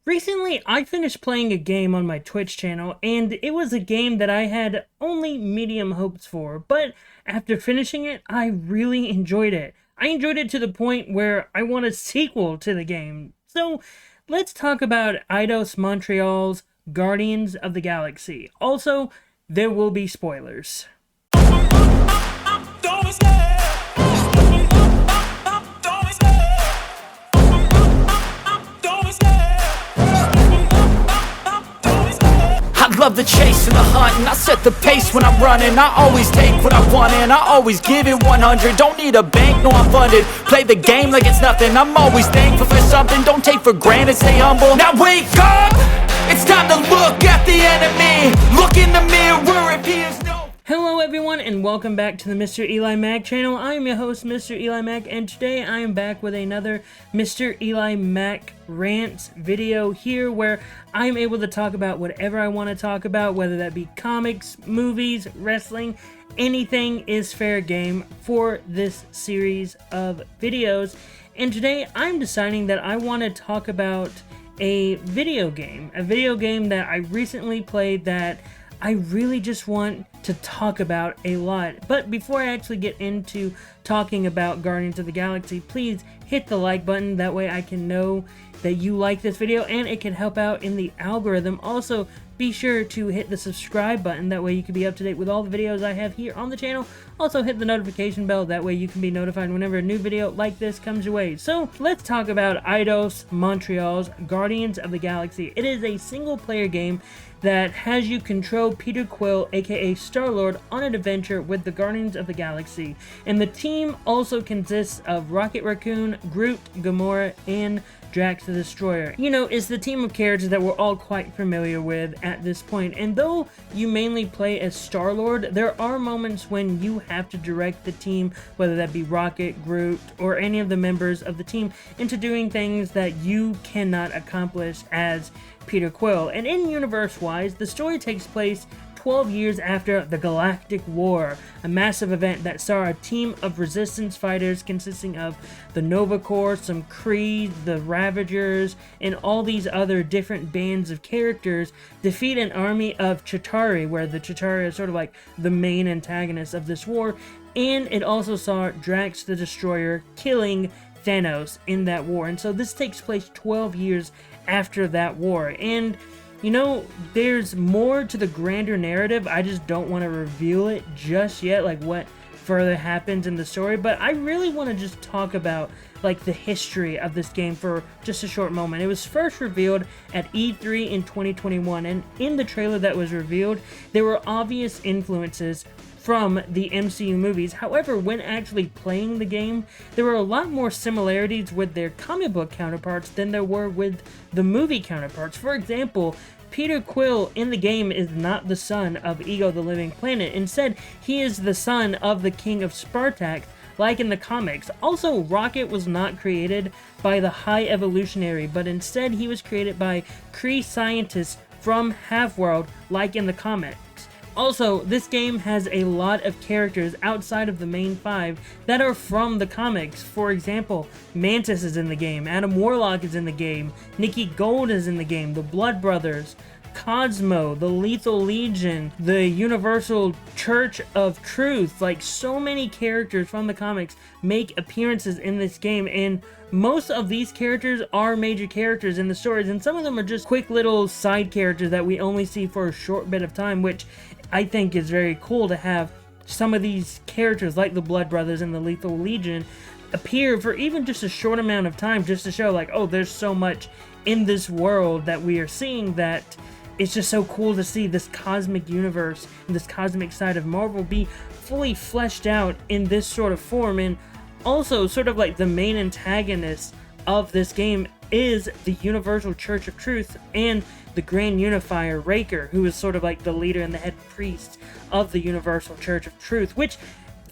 Recently, I finished playing a game on my Twitch channel, and it was a game that I had only medium hopes for, but after finishing it, I really enjoyed it. I enjoyed it to the point where I want a sequel to the game. So, let's talk about Eidos Montreal's Guardians of the Galaxy. Also, there will be spoilers. I love the chase and the hunt, and I set the pace when I'm running. I always take what I want and I always give it 100. Don't need a bank, no I'm funded. Play the game like it's nothing. I'm always thankful for something. Don't take for granted, stay humble. Now wake up! It's time to look at the enemy. Look in the mirror if he is no... Hello everyone, and welcome back to the MrEliMac channel. I am your host, MrEliMac, and today I am back with another MrEliMac Rants video here where I'm able to talk about whatever I want to talk about, whether that be comics, movies, wrestling, anything is fair game for this series of videos. And today I'm deciding that I want to talk about a video game that I recently played that I really just want to talk about a lot. But before I actually get into talking about Guardians of the Galaxy, please hit the like button. That way I can know that you like this video and it can help out in the algorithm. Also, be sure to hit the subscribe button. That way you can be up to date with all the videos I have here on the channel. Also, hit the notification bell. That way you can be notified whenever a new video like this comes your way. So, let's talk about Eidos Montreal's Guardians of the Galaxy. It is a single-player game that has you control Peter Quill, aka Star-Lord, on an adventure with the Guardians of the Galaxy. And the team also consists of Rocket Raccoon, Groot, Gamora, and Drax the Destroyer. You know, it's the team of characters that we're all quite familiar with at this point. And though you mainly play as Star-Lord, there are moments when you have to direct the team, whether that be Rocket, Groot, or any of the members of the team, into doing things that you cannot accomplish as Peter Quill. And in universe-wise, the story takes place 12 years after the Galactic War, a massive event that saw a team of resistance fighters consisting of the Nova Corps, some Kree, the Ravagers, and all these other different bands of characters defeat an army of Chitauri, where the Chitauri are sort of like the main antagonists of this war. And it also saw Drax the Destroyer killing Thanos in that war. And so this takes place 12 years after that war. And you know, there's more to the grander narrative. I just don't want to reveal it just yet, like what further happens in the story. But I really want to just talk about like the history of this game for just a short moment. It was first revealed at E3 in 2021, and in the trailer that was revealed, there were obvious influences from the MCU movies. However, when actually playing the game, there were a lot more similarities with their comic book counterparts than there were with the movie counterparts. For example, Peter Quill in the game is not the son of Ego the Living Planet. Instead, he is the son of the King of Spartak, like in the comics. Also, Rocket was not created by the High Evolutionary, but instead he was created by Kree scientists from Half-World, like in the comics. Also, this game has a lot of characters outside of the main five that are from the comics. For example, Mantis is in the game, Adam Warlock is in the game, Nikki Gold is in the game, the Blood Brothers, Cosmo, the Lethal Legion, the Universal Church of Truth. Like, so many characters from the comics make appearances in this game, and most of these characters are major characters in the stories, and some of them are just quick little side characters that we only see for a short bit of time, which I think is very cool to have some of these characters like the Blood Brothers and the Lethal Legion appear for even just a short amount of time, just to show like, oh, there's so much in this world that we are seeing that it's just so cool to see this cosmic universe and this cosmic side of Marvel be fully fleshed out in this sort of form. And also, sort of like the main antagonist of this game is the Universal Church of Truth and the Grand Unifier Raker, who is sort of like the leader and the head priest of the Universal Church of Truth, which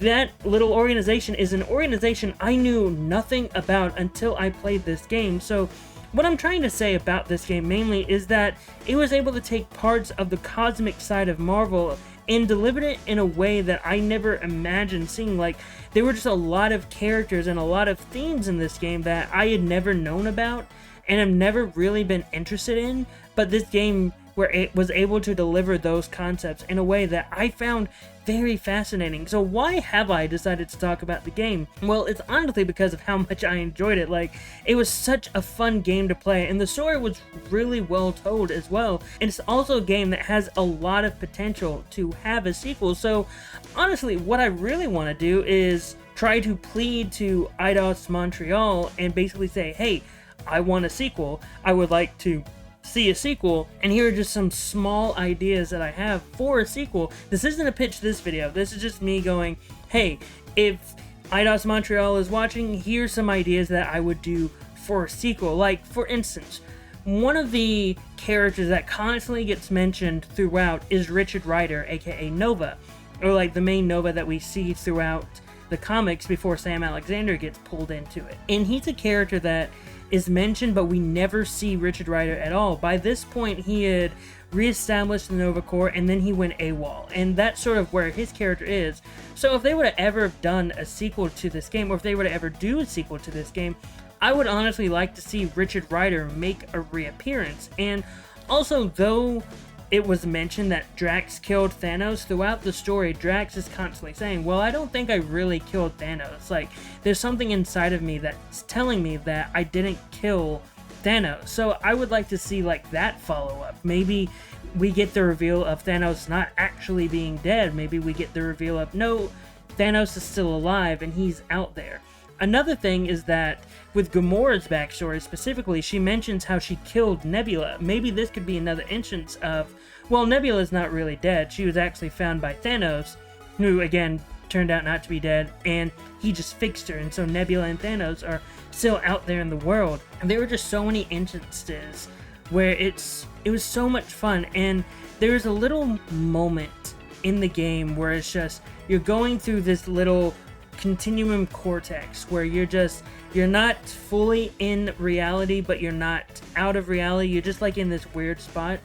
that little organization is an organization I knew nothing about until I played this game. So what I'm trying to say about this game mainly is that it was able to take parts of the cosmic side of Marvel and delivered it in a way that I never imagined seeing. Like, there were just a lot of characters and a lot of themes in this game that I had never known about, and have never really been interested in, but this game where it was able to deliver those concepts in a way that I found very fascinating. So why have I decided to talk about the game? Well, it's honestly because of how much I enjoyed it. Like, it was such a fun game to play, and the story was really well told as well. And it's also a game that has a lot of potential to have a sequel. So honestly, what I really want to do is try to plead to Eidos Montreal and basically say, hey, I want a sequel. I would like to see a sequel, and here are just some small ideas that I have for a sequel. This isn't a pitch this video, this is just me going, hey, if Eidos Montreal is watching, here's some ideas that I would do for a sequel. Like, for instance, one of the characters that constantly gets mentioned throughout is Richard Rider, aka Nova, or like the main Nova that we see throughout the comics before Sam Alexander gets pulled into it. And he's a character that is mentioned, but we never see Richard Rider at all. By this point, he had reestablished the Nova Corps, and then he went AWOL, and that's sort of where his character is. So if they would have ever done a sequel to this game, or if they would ever do a sequel to this game, I would honestly like to see Richard Rider make a reappearance. And also, though it was mentioned that Drax killed Thanos, throughout the story, Drax is constantly saying, well, I don't think I really killed Thanos. Like, there's something inside of me that's telling me that I didn't kill Thanos. So I would like to see, like, that follow-up. Maybe we get the reveal of Thanos not actually being dead. Maybe we get the reveal of, no, Thanos is still alive and he's out there. Another thing is that with Gamora's backstory specifically, she mentions how she killed Nebula. Maybe this could be another instance of, well, Nebula's not really dead. She was actually found by Thanos, who again turned out not to be dead, and he just fixed her. And so Nebula and Thanos are still out there in the world. And there were just so many instances where it was so much fun. And there's a little moment in the game where it's just, you're going through this little continuum cortex where you're not fully in reality, but you're not out of reality. You're just like in this weird spot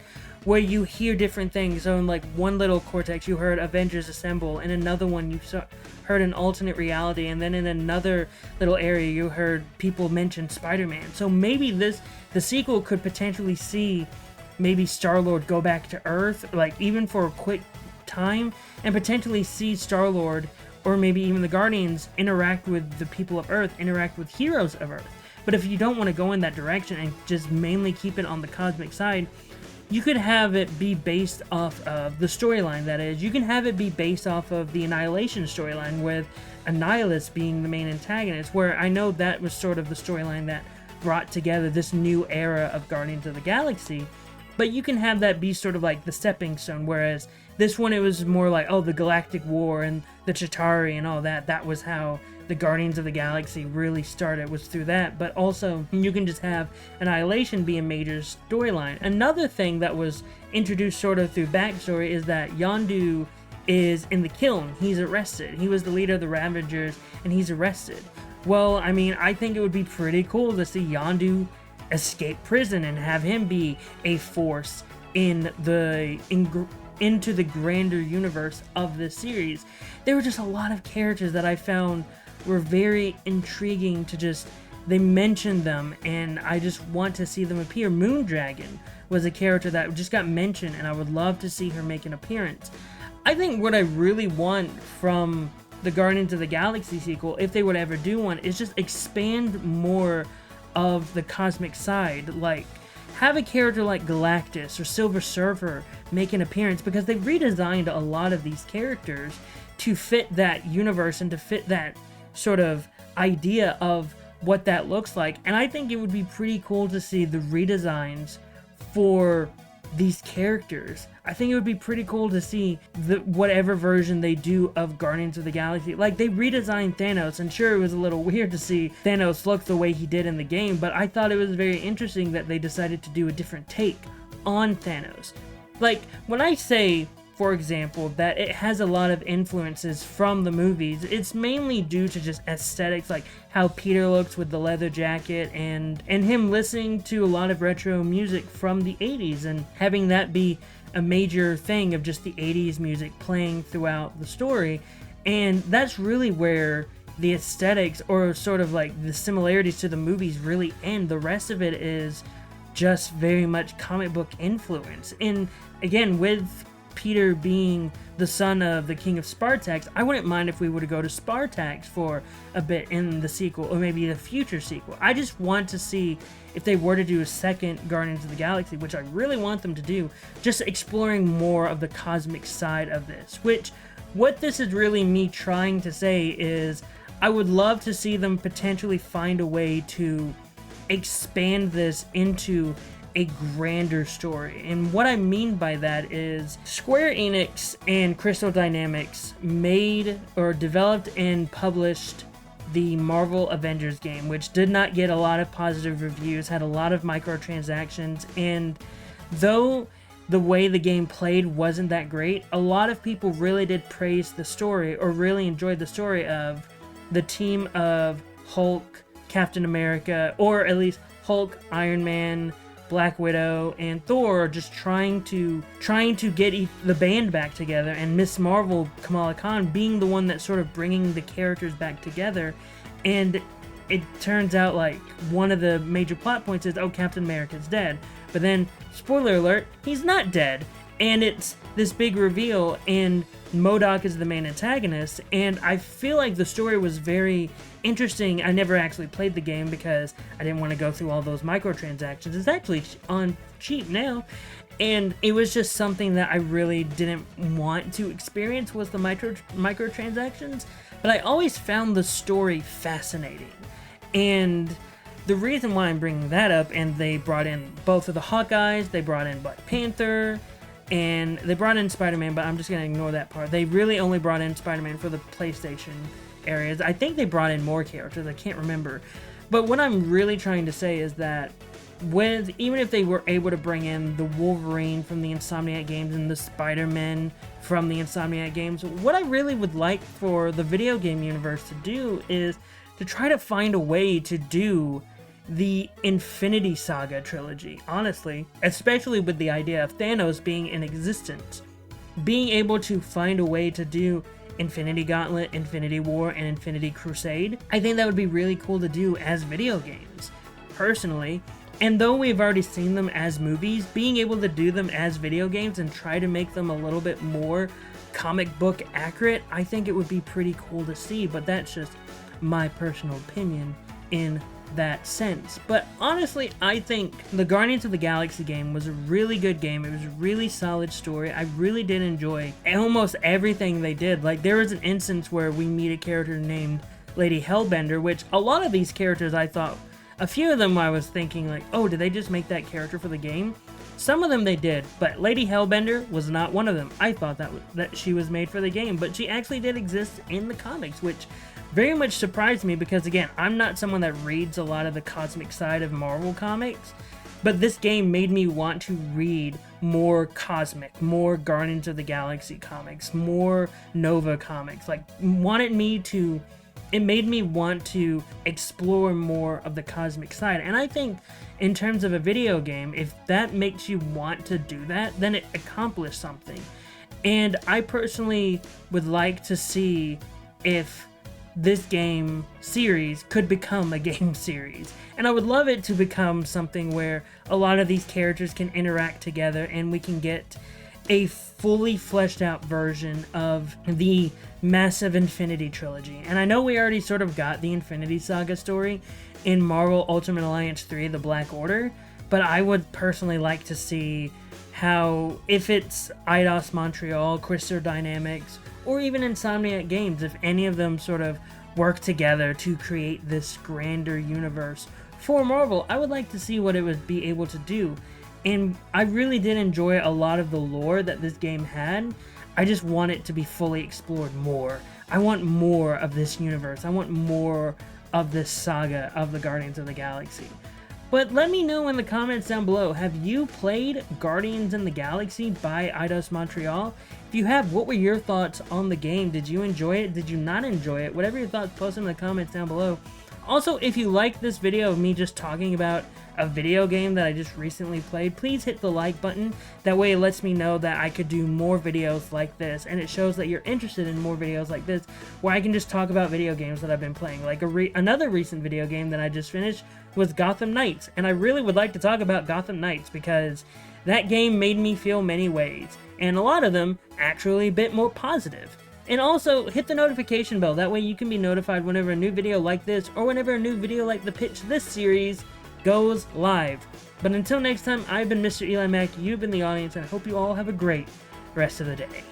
where you hear different things. So in like one little cortex you heard Avengers Assemble, in another one you heard an alternate reality, and then in another little area you heard people mention Spider-Man. So maybe the sequel could potentially see maybe Star-Lord go back to Earth, like even for a quick time, and potentially see Star-Lord or maybe even the Guardians interact with the people of Earth, interact with heroes of Earth. But if you don't want to go in that direction and just mainly keep it on the cosmic side, you could have it be based off of the storyline, that is. You can have it be based off of the Annihilation storyline, with Annihilus being the main antagonist, where I know that was sort of the storyline that brought together this new era of Guardians of the Galaxy. But you can have that be sort of like the stepping stone, whereas this one, it was more like, oh, the Galactic War and the Chitauri and all that. That was how the Guardians of the Galaxy really started, was through that. But also, you can just have Annihilation be a major storyline. Another thing that was introduced sort of through backstory is that Yondu is in the kiln. He's arrested. He was the leader of the Ravagers, and he's arrested. Well, I mean, I think it would be pretty cool to see Yondu escape prison and have him be a force into the grander universe of this series. There were just a lot of characters that I found were very intriguing to just, they mentioned them and I just want to see them appear. Moondragon was a character that just got mentioned and I would love to see her make an appearance. I think what I really want from the Guardians of the Galaxy sequel, if they would ever do one, is just expand more of the cosmic side. Like, have a character like Galactus or Silver Surfer make an appearance, because they've redesigned a lot of these characters to fit that universe and to fit that sort of idea of what that looks like. And I think it would be pretty cool to see the redesigns for these characters. I think it would be pretty cool to see whatever version they do of Guardians of the Galaxy. Like, they redesigned Thanos, and sure, it was a little weird to see Thanos look the way he did in the game, but I thought it was very interesting that they decided to do a different take on Thanos. Like, when I say, for example, that it has a lot of influences from the movies, it's mainly due to just aesthetics, like how Peter looks with the leather jacket, and him listening to a lot of retro music from the 80s and having that be a major thing of just the 80s music playing throughout the story. And that's really where the aesthetics or sort of like the similarities to the movies really end. The rest of it is just very much comic book influence. And again, with Peter being the son of the King of Spartax, I wouldn't mind if we were to go to Spartax for a bit in the sequel, or maybe the future sequel. I just want to see if they were to do a second Guardians of the Galaxy, which I really want them to do, just exploring more of the cosmic side of this. Which, what this is really me trying to say is, I would love to see them potentially find a way to expand this into a grander story. And what I mean by that is Square Enix and Crystal Dynamics made or developed and published the Marvel Avengers game, which did not get a lot of positive reviews, had a lot of microtransactions, and though the way the game played wasn't that great, a lot of people really did praise the story, or really enjoyed the story of the team of Hulk, Captain America, or at least Hulk, Iron Man, Black Widow, and Thor just trying to get the band back together, and Miss Marvel, Kamala Khan, being the one that's sort of bringing the characters back together. And it turns out like one of the major plot points is, oh, Captain America's dead. But then, spoiler alert, he's not dead. And it's this big reveal, and MODOK is the main antagonist, and I feel like the story was very interesting. I never actually played the game because I didn't want to go through all those microtransactions. It's actually on cheap now, and it was just something that I really didn't want to experience, was the microtransactions, but I always found the story fascinating. And the reason why I'm bringing that up, and they brought in both of the Hawkeyes, they brought in Black Panther, and they brought in Spider-Man, but I'm just going to ignore that part. They really only brought in Spider-Man for the PlayStation areas. I think they brought in more characters, I can't remember. But what I'm really trying to say is that even if they were able to bring in the Wolverine from the Insomniac games and the Spider-Man from the Insomniac games, what I really would like for the video game universe to do is to try to find a way to do the Infinity Saga trilogy, honestly, especially with the idea of Thanos being in existence. Being able to find a way to do Infinity Gauntlet, Infinity War, and Infinity Crusade, I think that would be really cool to do as video games, personally. And though we've already seen them as movies, being able to do them as video games and try to make them a little bit more comic book accurate, I think it would be pretty cool to see, but that's just my personal opinion in that sense. But honestly, I think the Guardians of the Galaxy game was a really good game. It was a really solid story. I really did enjoy almost everything they did. Like, there was an instance where we meet a character named Lady Hellbender, which a lot of these characters, I thought, a few of them I was thinking like, oh, did they just make that character for the game? Some of them they did, but Lady Hellbender was not one of them. I thought that she was made for the game, but she actually did exist in the comics, which very much surprised me because, again, I'm not someone that reads a lot of the cosmic side of Marvel comics, but this game made me want to read more cosmic, more Guardians of the Galaxy comics, more Nova comics. Like, it made me want to explore more of the cosmic side. And I think in terms of a video game, if that makes you want to do that, then it accomplished something. And I personally would like to see if this game series could become a game series. And I would love it to become something where a lot of these characters can interact together and we can get a fully fleshed out version of the massive Infinity Trilogy. And I know we already sort of got the Infinity Saga story in Marvel Ultimate Alliance 3, The Black Order, but I would personally like to see how, if it's Eidos Montreal, Crystal Dynamics, or even Insomniac Games, if any of them sort of work together to create this grander universe for Marvel, I would like to see what it would be able to do. And I really did enjoy a lot of the lore that this game had. I just want it to be fully explored more. I want more of this universe. I want more of this saga of the Guardians of the Galaxy. But let me know in the comments down below, have you played Guardians in the Galaxy by Eidos Montreal? If you have, what were your thoughts on the game? Did you enjoy it? Did you not enjoy it? Whatever your thoughts, post them in the comments down below. Also, if you like this video of me just talking about a video game that I just recently played, please hit the like button. That way it lets me know that I could do more videos like this, and it shows that you're interested in more videos like this, where I can just talk about video games that I've been playing. Like another recent video game that I just finished was Gotham Knights, and I really would like to talk about Gotham Knights because that game made me feel many ways, and a lot of them actually a bit more positive. And also, hit the notification bell, that way you can be notified whenever a new video like this, or whenever a new video like the Pitch This series goes live. But until next time, I've been Mr. Eli Mac, you've been the audience, and I hope you all have a great rest of the day.